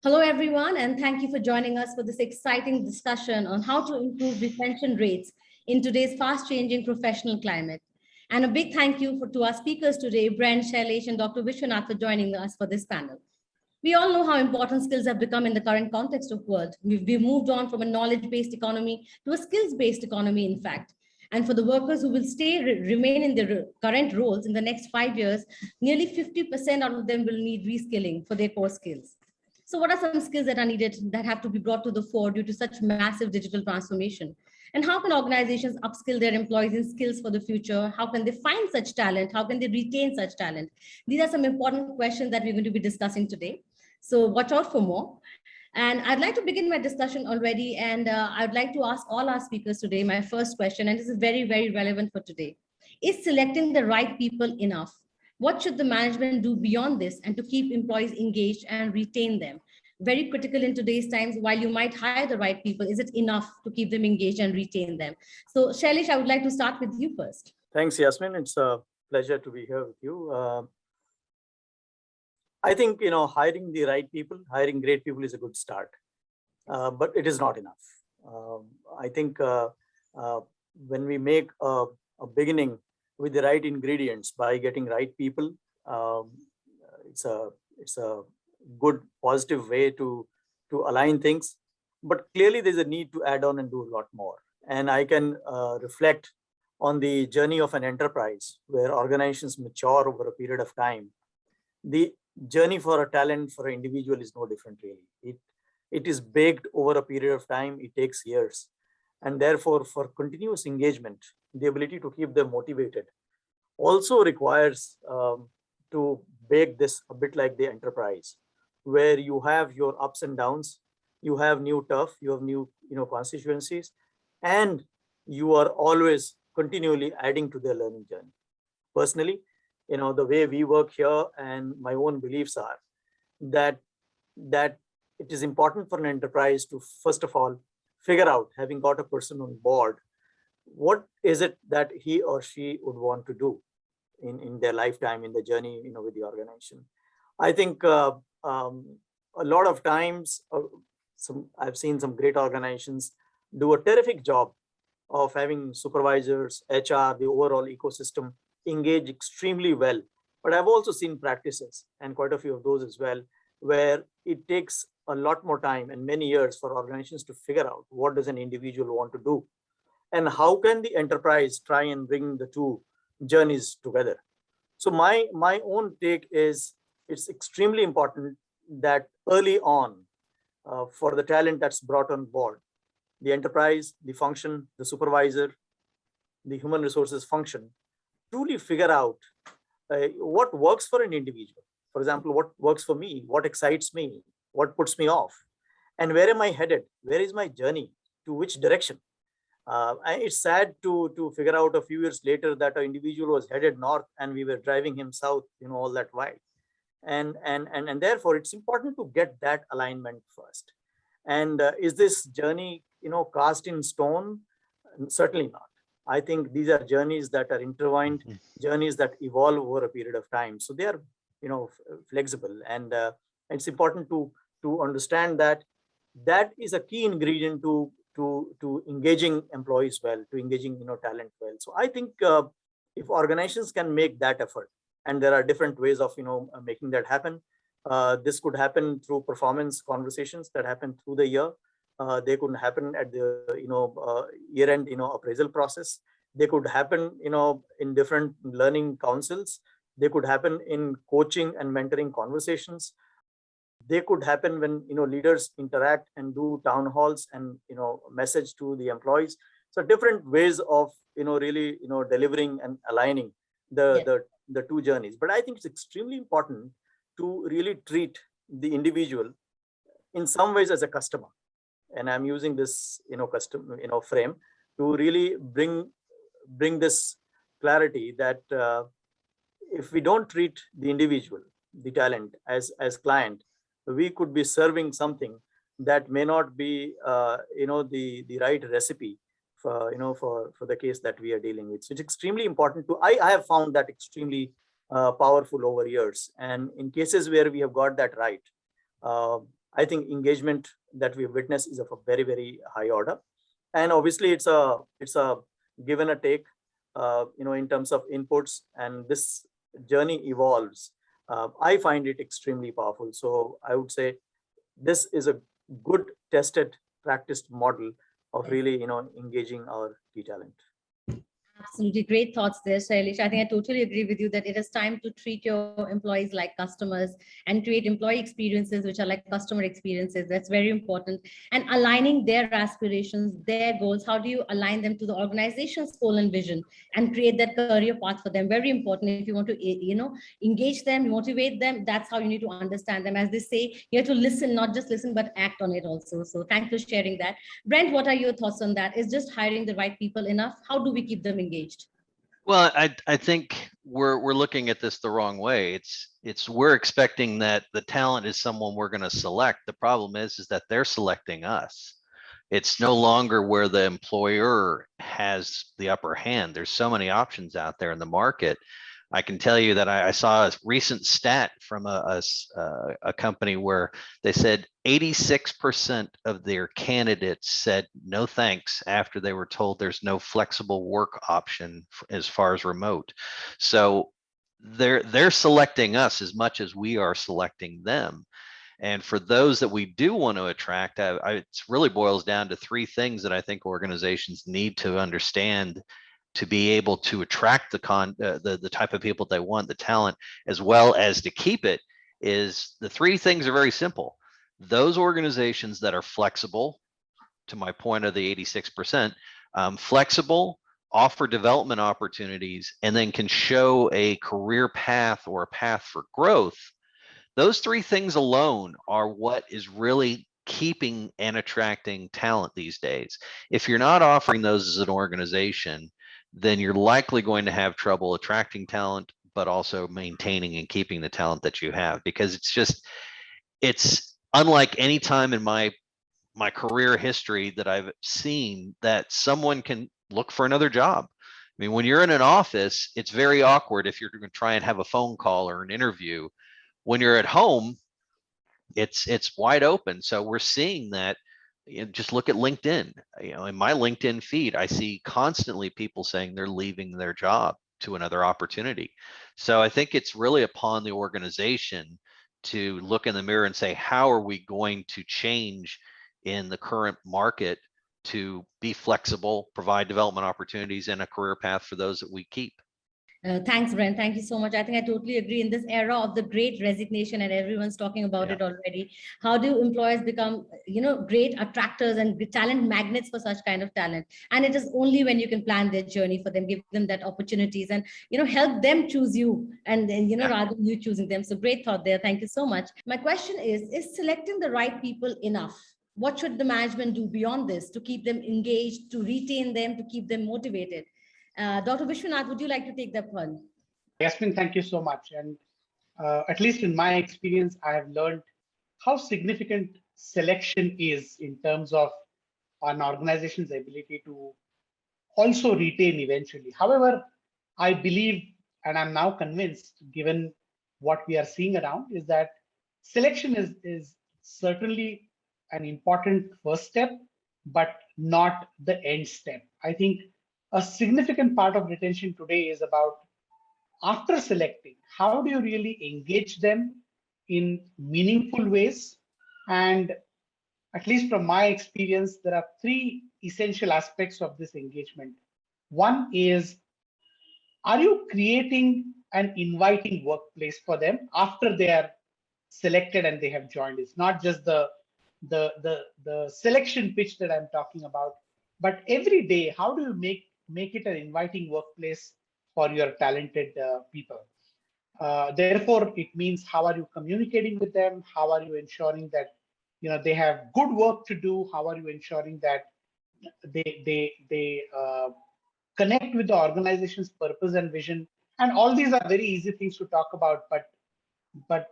Hello, everyone, and thank you for joining us for this exciting discussion on how to improve retention rates in today's fast-changing professional climate. And a big thank you to our speakers today, Brent, Shailesh, and Dr. Vishwanath for joining us for this panel. We all know how important skills have become in the current context of the world. We've moved on from a knowledge-based economy to a skills-based economy, in fact. And for the workers who will remain in their current roles in the next 5 years, nearly 50% out of them will need reskilling for their core skills. So what are some skills that are needed that have to be brought to the fore due to such massive digital transformation? And how can organizations upskill their employees in skills for the future? How can they find such talent? How can they retain such talent? These are some important questions that we're going to be discussing today. So watch out for more. And I'd like to begin my discussion already. And I'd like to ask all our speakers today my first question, and this is very, very relevant for today. Is selecting the right people enough? What should the management do beyond this and to keep employees engaged and retain them? Very critical in today's times. While you might hire the right people, is it enough to keep them engaged and retain them? So Shailesh, I would like to start with you first. Thanks, Yasmin. It's a pleasure to be here with you. I think, hiring the right people, hiring great people is a good start, but it is not enough. I think when we make a beginning with the right ingredients by getting right people, it's a good positive way to align things. But clearly, there's a need to add on and do a lot more. And I can reflect on the journey of an enterprise where organizations mature over a period of time. The journey for a talent for an individual is no different, really. It is baked over a period of time. It takes years. And therefore, for continuous engagement, the ability to keep them motivated also requires to bake this a bit like the enterprise, where you have your ups and downs, you have new turf, you have new constituencies, and you are always continually adding to their learning journey. Personally, the way we work here and my own beliefs are that it is important for an enterprise to, first of all, figure out, having got a person on board, what is it that he or she would want to do in their lifetime, in the journey, with the organization. I think a lot of times, I've seen some great organizations do a terrific job of having supervisors, HR, the overall ecosystem engage extremely well. But I've also seen practices, and quite a few of those as well, where it takes a lot more time and many years for organizations to figure out what does an individual want to do, and how can the enterprise try and bring the two journeys together. So my own take is it's extremely important that early on, for the talent that's brought on board, the enterprise, the function, the supervisor, the human resources function, truly figure out what works for an individual. For example, what works for me, what excites me, what puts me off, and where am I headed? Where is my journey? To which direction? It's sad to figure out a few years later that an individual was headed north and we were driving him south, all that while. And therefore, it's important to get that alignment first. And is this journey, cast in stone? Certainly not. I think these are journeys that are intertwined, journeys that evolve over a period of time. So they are, flexible, and it's important to understand that is a key ingredient to engaging employees well, to engaging talent well. So I think if organizations can make that effort, and there are different ways of making that happen. This could happen through performance conversations that happen through the year. They could happen at the year-end appraisal process. They could happen in different learning councils. They could happen in coaching and mentoring conversations. They could happen when leaders interact and do town halls and message to the employees. So different ways of really delivering and aligning the two journeys. But I think it's extremely important to really treat the individual in some ways as a customer. And I'm using this custom frame to really bring this clarity that if we don't treat the individual, the talent as client, we could be serving something that may not be the right recipe for the case that we are dealing with. So it's extremely important to I have found that extremely powerful over years, and in cases where we have got that right, I think engagement that we witness is of a very, very high order. And obviously it's a give and a take, in terms of inputs, and this journey evolves. I find it extremely powerful. So I would say this is a good tested, practiced model of really, engaging our key talent. Absolutely great thoughts there, Shailesh. I think I totally agree with you that it is time to treat your employees like customers and create employee experiences which are like customer experiences. That's very important. And aligning their aspirations, their goals. How do you align them to the organization's goal and vision and create that career path for them? Very important. If you want to, engage them, motivate them, that's how you need to understand them. As they say, you have to listen, not just listen, but act on it also. So thanks for sharing that. Brent, what are your thoughts on that? Is just hiring the right people enough? How do we keep them engaged? Well, I think we're looking at this the wrong way. It's we're expecting that the talent is someone we're going to select. The problem is that they're selecting us. It's no longer where the employer has the upper hand. There's so many options out there in the market. I can tell you that I saw a recent stat from a company where they said 86% of their candidates said no thanks after they were told there's no flexible work option as far as remote. So they're selecting us as much as we are selecting them. And for those that we do want to attract, it really boils down to three things that I think organizations need to understand to be able to attract the type of people they want, the talent, as well as to keep it. Is the three things are very simple. Those organizations that are flexible, to my point of the 86%, flexible, offer development opportunities, and then can show a career path or a path for growth. Those three things alone are what is really keeping and attracting talent these days. If you're not offering those as an organization, then you're likely going to have trouble attracting talent, but also maintaining and keeping the talent that you have, because it's unlike any time in my career history that I've seen that someone can look for another job. I mean, when you're in an office, it's very awkward if you're going to try and have a phone call or an interview. When you're at home, it's wide open. So we're seeing that. Just look at LinkedIn. In my LinkedIn feed, I see constantly people saying they're leaving their job to another opportunity. So I think it's really upon the organization to look in the mirror and say, how are we going to change in the current market to be flexible, provide development opportunities and a career path for those that we keep? Thanks, Brent. Thank you so much. I think I totally agree. In this era of the great resignation, and everyone's talking about it already, how do employers become, great attractors and talent magnets for such kind of talent? And it is only when you can plan their journey for them, give them that opportunities, and help them choose you, and then rather than you choosing them. So great thought there. Thank you so much. My question is selecting the right people enough? What should the management do beyond this to keep them engaged, to retain them, to keep them motivated? Dr. Vishwanath, would you like to take that one? Yasmin, thank you so much. And at least in my experience, I have learned how significant selection is in terms of an organization's ability to also retain eventually. However, I believe, and I'm now convinced, given what we are seeing around, is that selection is certainly an important first step, but not the end step. I think a significant part of retention today is about, after selecting, how do you really engage them in meaningful ways? And at least from my experience, there are three essential aspects of this engagement. One is, are you creating an inviting workplace for them after they are selected and they have joined? It's not just the selection pitch that I'm talking about, but every day, how do you make it an inviting workplace for your talented people? Therefore, it means, how are you communicating with them? How are you ensuring that they have good work to do? How are you ensuring that they connect with the organization's purpose and vision? And all these are very easy things to talk about, but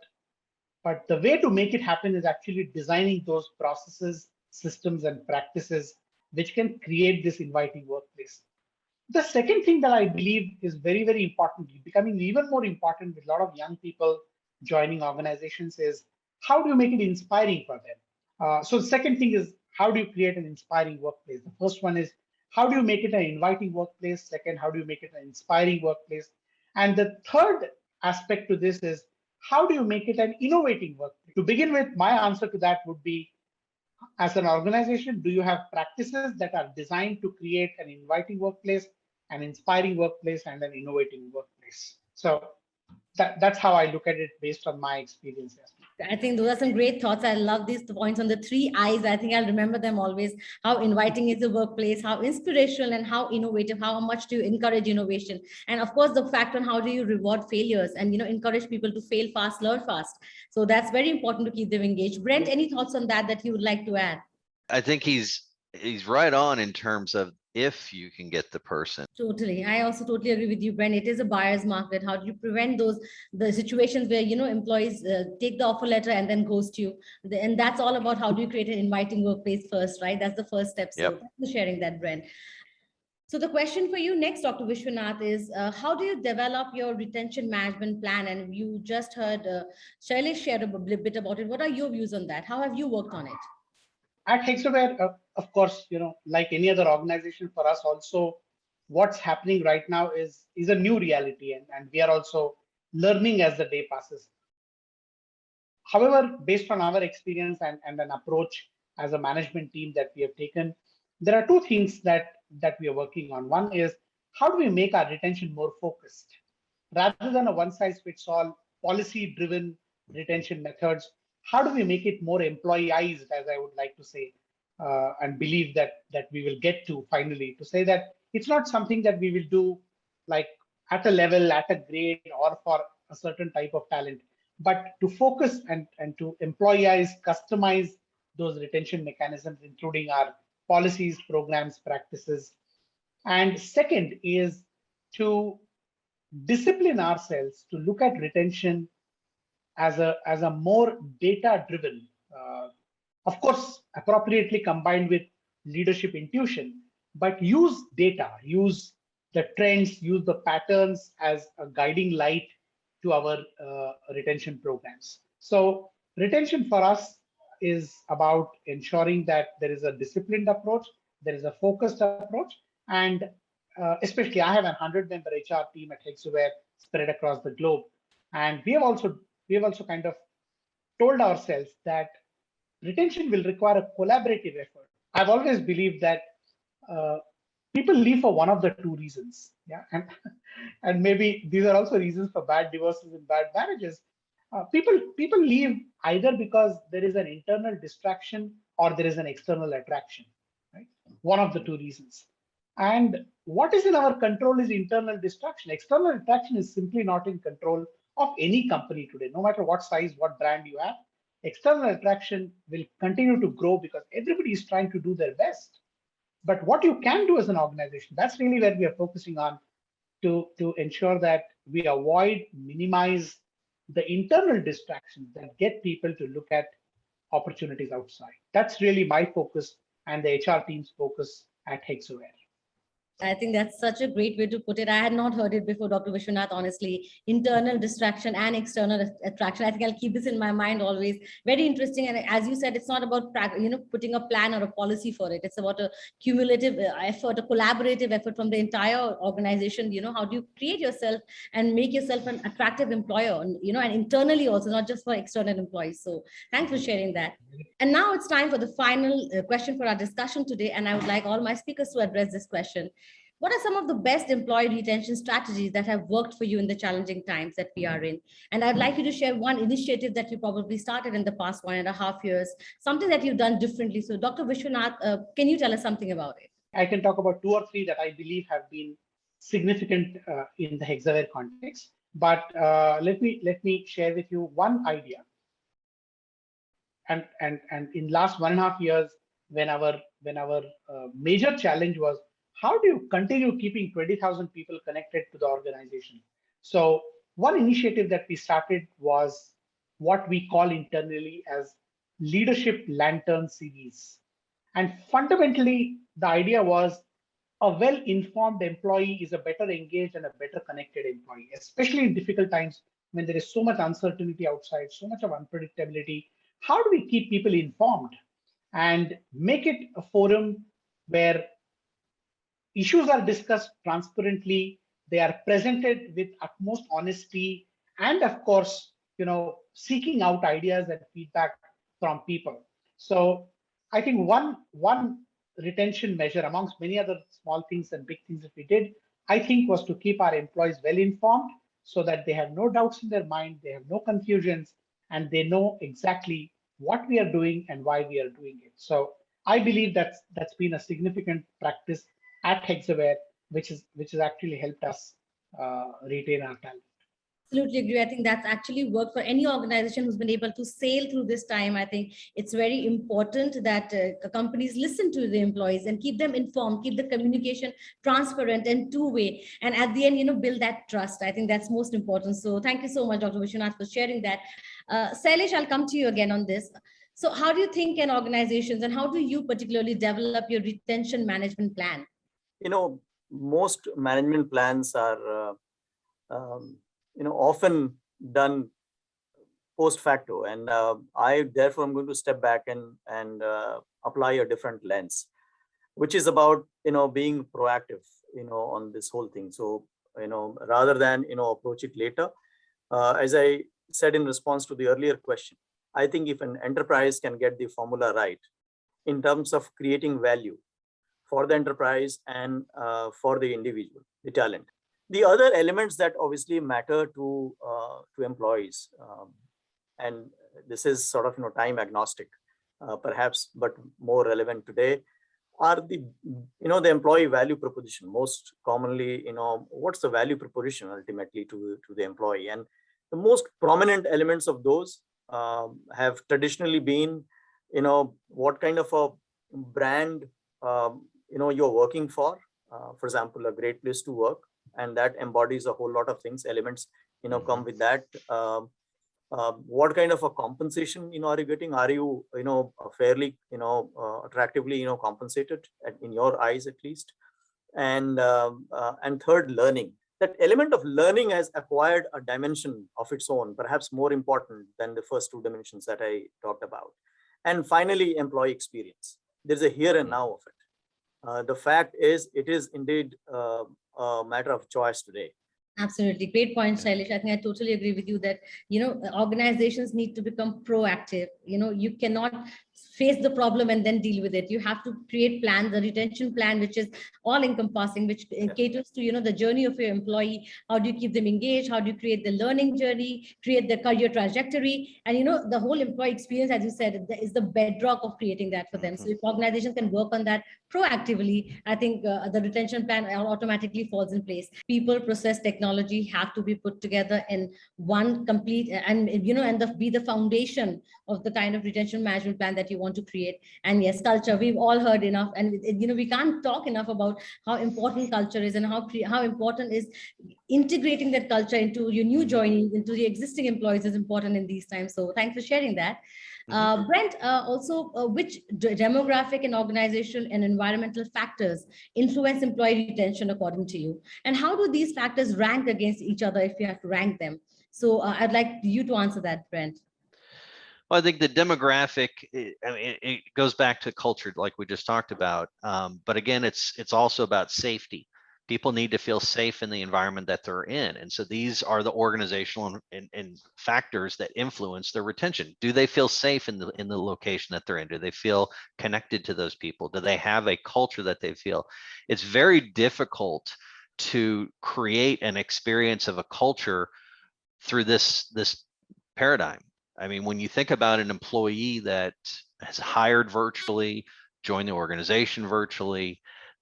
the way to make it happen is actually designing those processes, systems, and practices which can create this inviting workplace. The second thing that I believe is very, very important, becoming even more important with a lot of young people joining organizations, is how do you make it inspiring for them? So the second thing is, how do you create an inspiring workplace? The first one is, how do you make it an inviting workplace? Second, how do you make it an inspiring workplace? And the third aspect to this is, how do you make it an innovating workplace? To begin with, my answer to that would be, as an organization, do you have practices that are designed to create an inviting workplace, an inspiring workplace, and an innovating workplace? So that's how I look at it based on my experience. I think those are some great thoughts. I love these points on the 3 I's. I think I'll remember them always. How inviting is the workplace, how inspirational and how innovative, how much do you encourage innovation? And of course, the fact on how do you reward failures and encourage people to fail fast, learn fast. So that's very important to keep them engaged. Brent, any thoughts on that you would like to add? I think he's right on in terms of if you can get the person. Totally. I also totally agree with you, Brent. It is a buyer's market. How do you prevent the situations where, employees take the offer letter and then ghost you? And that's all about how do you create an inviting workplace first, right? That's the first step. So thanks for sharing that, Brent. So the question for you next, Dr. Vishwanath, is how do you develop your retention management plan? And you just heard Shailesh share a bit about it. What are your views on that? How have you worked on it? At Hexaware, of course, like any other organization, for us also, what's happening right now is a new reality, and we are also learning as the day passes. However, based on our experience and an approach as a management team that we have taken, there are two things that we are working on. One is, how do we make our retention more focused? Rather than a one-size-fits-all policy-driven retention methods, how do we make it more employeeized, as I would like to say, and believe that we will get to finally, to say that it's not something that we will do like at a level, at a grade, or for a certain type of talent, but to focus and to employeeize, customize those retention mechanisms, including our policies, programs, practices. And second is to discipline ourselves to look at retention as a more data-driven, of course, appropriately combined with leadership intuition, but use data, use the trends, use the patterns as a guiding light to our retention programs. So retention for us is about ensuring that there is a disciplined approach, there is a focused approach, and especially I have a 100-member HR team at Hexaware spread across the globe, and we have also kind of told ourselves that retention will require a collaborative effort. I've always believed that people leave for one of the two reasons, and maybe these are also reasons for bad divorces and bad marriages. People leave either because there is an internal distraction or there is an external attraction, right? One of the two reasons. And what is in our control is internal distraction. External attraction is simply not in control of any company today, no matter what size, what brand you have. External attraction will continue to grow because everybody is trying to do their best. But what you can do as an organization, that's really where we are focusing on, to ensure that we avoid, minimize the internal distractions that get people to look at opportunities outside. That's really my focus and the HR team's focus at Hexaware. I think that's such a great way to put it. I had not heard it before, Dr. Vishwanath, honestly. Internal distraction and external attraction. I think I'll keep this in my mind always. Very interesting. And as you said, it's not about putting a plan or a policy for it. It's about a cumulative effort, a collaborative effort from the entire organization. How do you create yourself and make yourself an attractive employer, and internally also, not just for external employees. So thanks for sharing that. And now it's time for the final question for our discussion today. And I would like all my speakers to address this question. What are some of the best employee retention strategies that have worked for you in the challenging times that we are in? And I'd like you to share one initiative that you probably started in the past 1.5 years, something that you've done differently. So Dr. Vishwanath, can you tell us something about it? I can talk about 2 or 3 that I believe have been significant in the Hexaware context. But let me share with you one idea. And in last 1.5 years, when our major challenge was, how do you continue keeping 20,000 people connected to the organization? So one initiative that we started was what we call internally as Leadership Lantern Series. And fundamentally, the idea was a well-informed employee is a better engaged and a better connected employee, especially in difficult times when there is so much uncertainty outside, so much of unpredictability, how do we keep people informed and make it a forum where issues are discussed transparently, they are presented with utmost honesty, and of course, seeking out ideas and feedback from people. So I think one retention measure amongst many other small things and big things that we did, I think, was to keep our employees well informed so that they have no doubts in their mind, they have no confusions, and they know exactly what we are doing and why we are doing it. So I believe that's been a significant practice at Hexaware, which has actually helped us retain our talent. Absolutely agree. I think that's actually worked for any organization who's been able to sail through this time. I think it's very important that companies listen to the employees and keep them informed, keep the communication transparent and two-way. And at the end, build that trust. I think that's most important. So thank you so much, Dr. Vishwanath, for sharing that. Shailesh, I'll come to you again on this. So how do you think in organizations, and how do you particularly develop your retention management plan? Most management plans are often done post facto, and I therefore am going to step back and apply a different lens, which is about being proactive on this whole thing. So rather than approach it later, as I said in response to the earlier question, I think if an enterprise can get the formula right in terms of creating value for the enterprise and for the individual, the talent. The other elements that obviously matter to employees, and this is sort of time agnostic, perhaps, but more relevant today, are the employee value proposition. Most commonly, what's the value proposition ultimately to the employee, and the most prominent elements of those have traditionally been, what kind of a brand you're working for. For example, a great place to work, and that embodies a whole lot of things. Elements come with that. What kind of a compensation are you getting? Are you fairly attractively compensated in your eyes at least? And third, learning. That element of learning has acquired a dimension of its own, perhaps more important than the first two dimensions that I talked about. And finally, employee experience. There's a here and now of it. The fact is, it is indeed a matter of choice today. Absolutely. Great point, Shailesh. I think I totally agree with you that, organizations need to become proactive. You cannot face the problem and then deal with it. You have to create plans, a retention plan, which is all encompassing, which caters to, the journey of your employee. How do you keep them engaged? How do you create the learning journey, create the career trajectory? And, the whole employee experience, as you said, is the bedrock of creating that for them. So if organizations can work on that proactively, I think the retention plan automatically falls in place. People, process, technology have to be put together in one complete, and be the foundation of the kind of retention management plan that you want to create. And yes, culture, we've all heard enough, and we can't talk enough about how important culture is, and how important is integrating that culture into your new joinees, into the existing employees is important in these times. So thanks for sharing that. Brent, also, which demographic and organizational and environmental factors influence employee retention according to you? And how do these factors rank against each other if you have to rank them? So I'd like you to answer that, Brent. Well, I think the demographic, it goes back to culture, like we just talked about. But again, it's also about safety. People need to feel safe in the environment that they're in. And so these are the organizational and factors that influence their retention. Do they feel safe in the location that they're in? Do they feel connected to those people? Do they have a culture that they feel? It's very difficult to create an experience of a culture through this paradigm. I mean, when you think about an employee that has hired virtually, joined the organization virtually,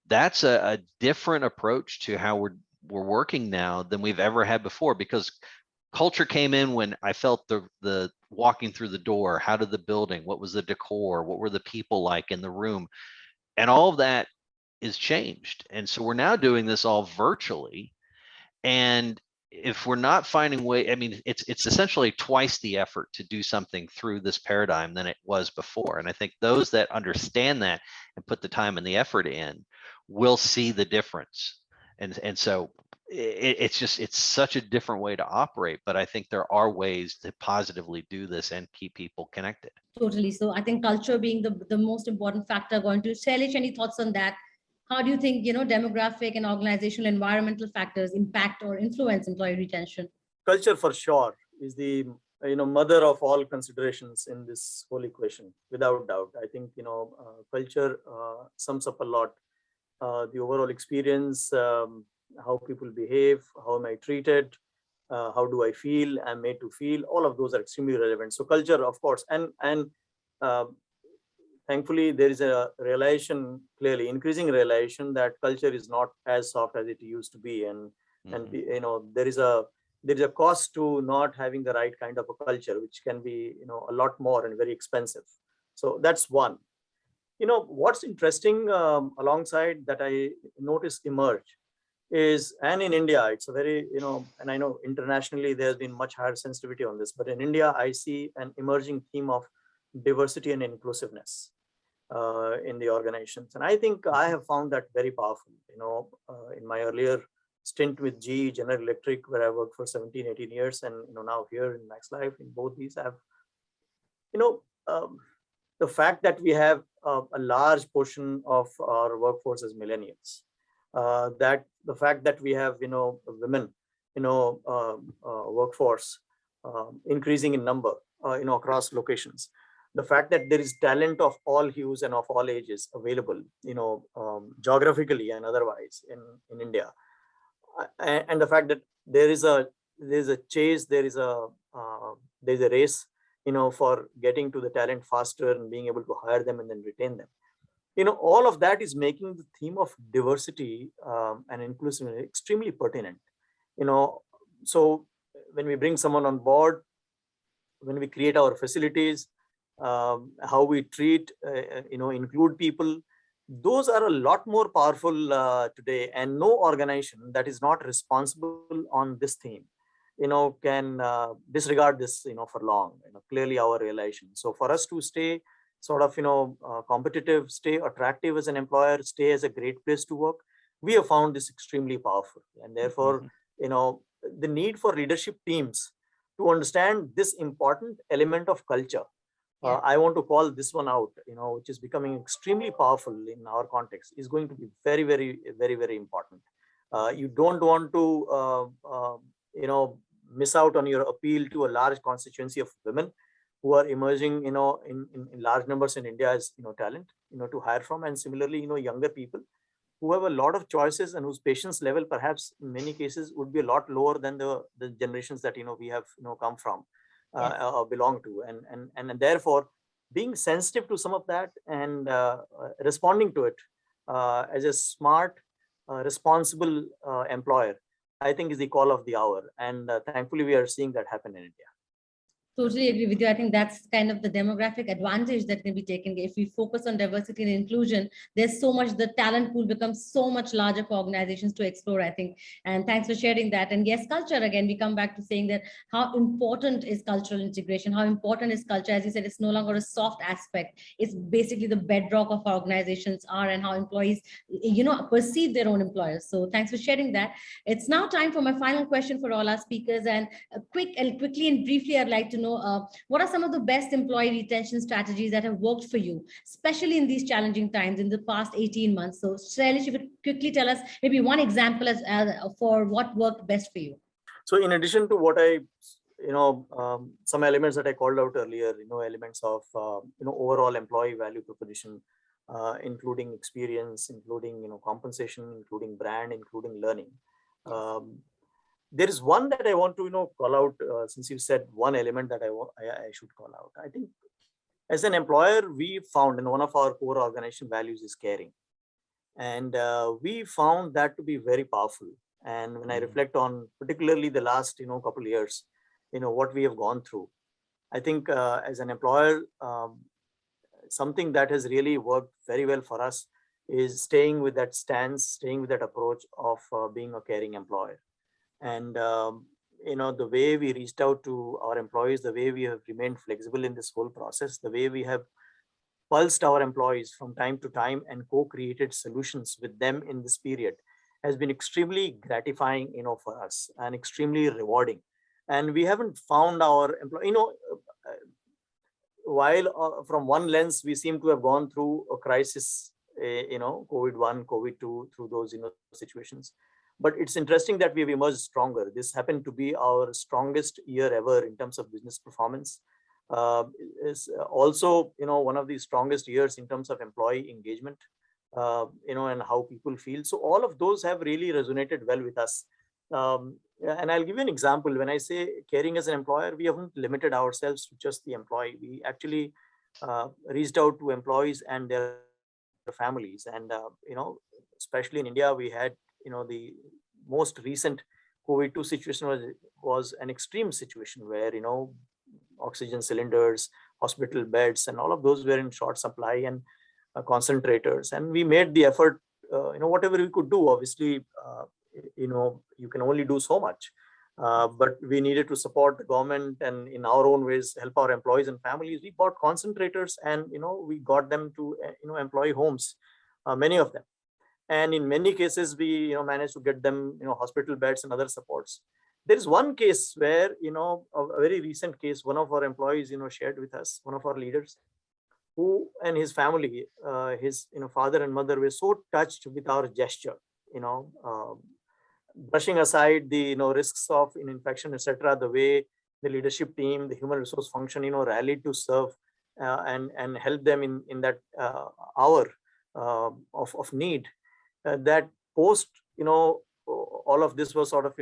that's a different approach to how we're working now than we've ever had before, because culture came in when I felt the walking through the door. How did the building, what was the decor, what were the people like in the room, and all of that is changed. And so we're now doing this all virtually. And if we're not finding way, I mean, it's essentially twice the effort to do something through this paradigm than it was before. And I think those that understand that and put the time and the effort in will see the difference. And so it's such a different way to operate, but I think there are ways to positively do this and keep people connected. Totally. So I think culture being the most important factor going to. Shailesh, any thoughts on that? How do you think, demographic and organizational environmental factors impact or influence employee retention? Culture for sure is the mother of all considerations in this whole equation, without doubt. I think culture sums up a lot. The overall experience, how people behave, how am I treated, how do I feel, I'm made to feel. All of those are extremely relevant. So culture, of course, and thankfully there is a realization, clearly increasing realization, that culture is not as soft as it used to be, and there is a cost to not having the right kind of a culture, which can be a lot more and very expensive. So that's one. What's interesting alongside that I notice emerge is, and in India, it's a very, and I know internationally there's been much higher sensitivity on this, but in India, I see an emerging theme of diversity and inclusiveness in the organizations. And I think I have found that very powerful. In my earlier stint with GE, General Electric, where I worked for 17, 18 years, and now here in Max Life, in both these, I have, the fact that we have a large portion of our workforce as millennials, that the fact that we have women workforce increasing in number across locations, the fact that there is talent of all hues and of all ages available geographically and otherwise in India, and the fact that there's a chase, there's a race for getting to the talent faster and being able to hire them and then retain them. All of that is making the theme of diversity and inclusivity extremely pertinent. So when we bring someone on board, when we create our facilities, how we treat, include people, those are a lot more powerful today. And no organization that is not responsible on this theme, can disregard this, for long. Clearly our realization. So for us to stay sort of, competitive, stay attractive as an employer, stay as a great place to work, we have found this extremely powerful. And therefore, the need for leadership teams to understand this important element of culture. I want to call this one out, which is becoming extremely powerful in our context, is going to be very, very, very, very important. You don't want to, miss out on your appeal to a large constituency of women who are emerging, in large numbers in India as, talent, to hire from. And similarly, younger people who have a lot of choices and whose patience level perhaps in many cases would be a lot lower than the generations that, we have, come from, belong to. And therefore, being sensitive to some of that and responding to it as a smart, responsible employer, I think is the call of the hour. And thankfully, we are seeing that happen in India. Totally agree with you. I think that's kind of the demographic advantage that can be taken. If we focus on diversity and inclusion, there's so much, the talent pool becomes so much larger for organizations to explore, I think. And thanks for sharing that. And yes, culture, again, we come back to saying that how important is cultural integration? How important is culture? As you said, it's no longer a soft aspect. It's basically the bedrock of our organizations are, and how employees, perceive their own employers. So thanks for sharing that. It's now time for my final question for all our speakers. And quickly and briefly, I'd like to know, what are some of the best employee retention strategies that have worked for you, especially in these challenging times in the past 18 months? So Shailesh, if you could quickly tell us maybe one example as for what worked best for you. So in addition to what I, some elements that I called out earlier, elements of, overall employee value proposition, including experience, including, compensation, including brand, including learning. There is one that I want to, call out, since you said one element that I should call out. I think as an employer, we found, and one of our core organization values is caring. And we found that to be very powerful. And when I reflect on particularly the last, couple of years, what we have gone through, I think as an employer, something that has really worked very well for us is staying with that stance, staying with that approach of being a caring employer. And, the way we reached out to our employees, the way we have remained flexible in this whole process, the way we have pulsed our employees from time to time and co-created solutions with them in this period has been extremely gratifying, for us, and extremely rewarding. And we haven't found our employee, while from one lens, we seem to have gone through a crisis, COVID-1, COVID-2, through those, situations. But it's interesting that we've emerged stronger. This happened to be our strongest year ever in terms of business performance. Is also, one of the strongest years in terms of employee engagement, and how people feel. So all of those have really resonated well with us. And I'll give you an example. When I say caring as an employer, we haven't limited ourselves to just the employee. We actually reached out to employees and their families. And, especially in India, we had, the most recent COVID-2 situation was an extreme situation where, oxygen cylinders, hospital beds, and all of those were in short supply, and concentrators. And we made the effort, whatever we could do. Obviously, you can only do so much, but we needed to support the government and in our own ways help our employees and families. We bought concentrators, and we got them to employee homes, many of them. And in many cases, we managed to get them hospital beds and other supports. There is one case where a very recent case, one of our employees shared with us, one of our leaders, who and his family, his father and mother, were so touched with our gesture, brushing aside the risks of infection, etc. The way the leadership team, the human resource function, rallied to serve and help them in that hour of need. That post, all of this was sort of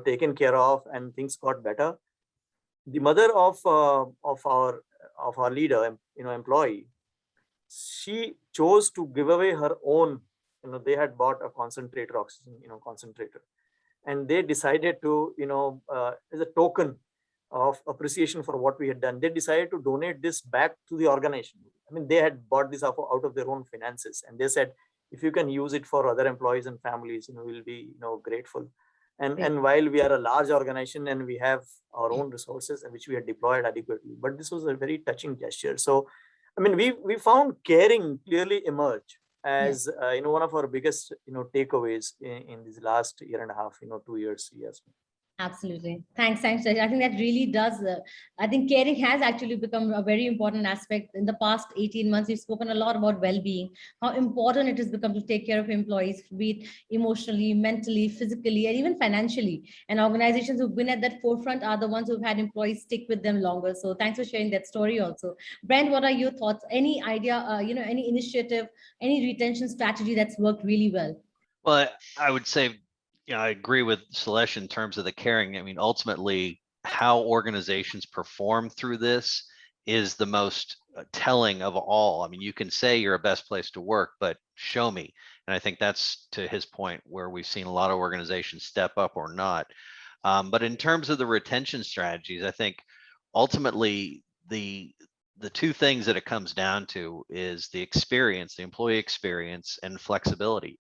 taken care of, and things got better. The mother of our leader, employee, she chose to give away her own. They had bought a concentrator, oxygen, concentrator, and they decided to, as a token of appreciation for what we had done, they decided to donate this back to the organization. I mean, they had bought this out of their own finances, and they said, if you can use it for other employees and families, we'll be, grateful. And while we are a large organization and we have our own resources, and which we had deployed adequately, but this was a very touching gesture. So, I mean, we found caring clearly emerge as one of our biggest takeaways in this last year and a half, 2 years. Yes. Absolutely. Thanks. Shailesh. I think that really does. I think caring has actually become a very important aspect. In the past 18 months, we've spoken a lot about well-being, how important it has become to take care of employees, be it emotionally, mentally, physically, and even financially. And organizations who've been at that forefront are the ones who've had employees stick with them longer. So thanks for sharing that story also. Brent, what are your thoughts? Any idea, any initiative, any retention strategy that's worked really well? Well, I would say, I agree with Shailesh in terms of the caring. I mean, ultimately, how organizations perform through this is the most telling of all. I mean, you can say you're a best place to work, but show me. And I think that's, to his point, where we've seen a lot of organizations step up or not. But in terms of the retention strategies, I think ultimately the two things that it comes down to is the experience, the employee experience, and flexibility.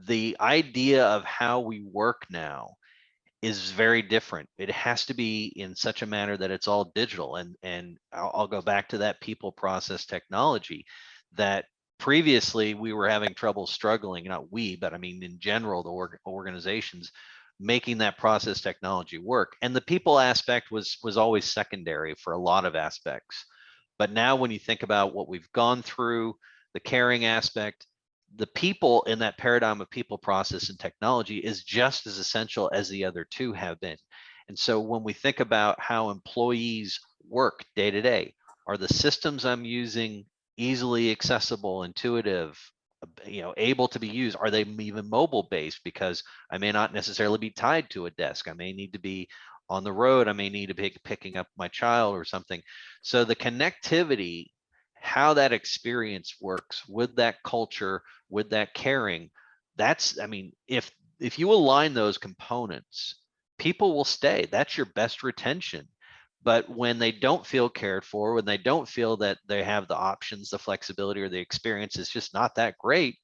The idea of how we work now is very different. It has to be in such a manner that it's all digital. And I'll go back to that people, process, technology, that previously we were having trouble struggling, not we, but I mean, in general, the organizations making that process technology work. And the people aspect was always secondary for a lot of aspects. But now when you think about what we've gone through, the caring aspect, the people in that paradigm of people, process, and technology is just as essential as the other two have been. And so when we think about how employees work day to day, are the systems I'm using easily accessible, intuitive, able to be used? Are they even mobile based? Because I may not necessarily be tied to a desk. I may need to be on the road. I may need to be picking up my child or something. So the connectivity, how that experience works with that culture, with that caring, that's, I mean, if you align those components, people will stay. That's your best retention. But when they don't feel cared for, when they don't feel that they have the options, the flexibility, or the experience is just not that great,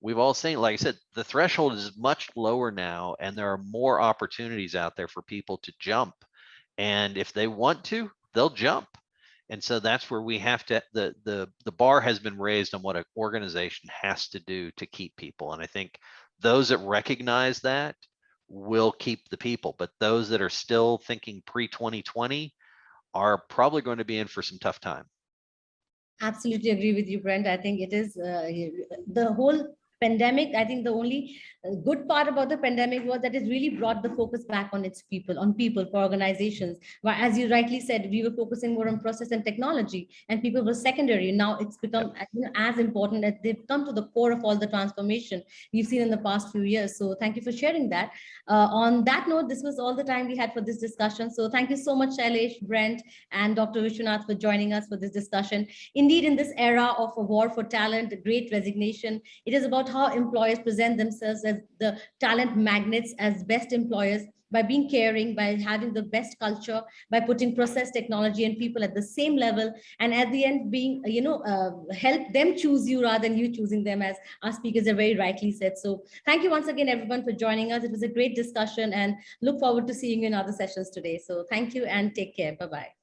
we've all seen, like I said, the threshold is much lower now, and there are more opportunities out there for people to jump. And if they want to, they'll jump. And so that's where we have to, the bar has been raised on what an organization has to do to keep people. And I think those that recognize that will keep the people, but those that are still thinking pre-2020 are probably going to be in for some tough time. Absolutely agree with you, Brent. I think it is the whole pandemic. I think the only good part about the pandemic was that it really brought the focus back on its people, on people for organizations. Where, as you rightly said, we were focusing more on process and technology, and people were secondary. Now it's become as important as they've come to the core of all the transformation we've seen in the past few years. So thank you for sharing that. On that note, this was all the time we had for this discussion. So thank you so much, Shailesh, Brent, and Dr. Vishwanath for joining us for this discussion. Indeed, in this era of a war for talent, a great resignation, it is about how employers present themselves as the talent magnets, as best employers, by being caring, by having the best culture, by putting process, technology, and people at the same level, and at the end being, help them choose you rather than you choosing them, as our speakers have very rightly said. So thank you once again, everyone, for joining us. It was a great discussion, and look forward to seeing you in other sessions today. So thank you and take care. Bye-bye.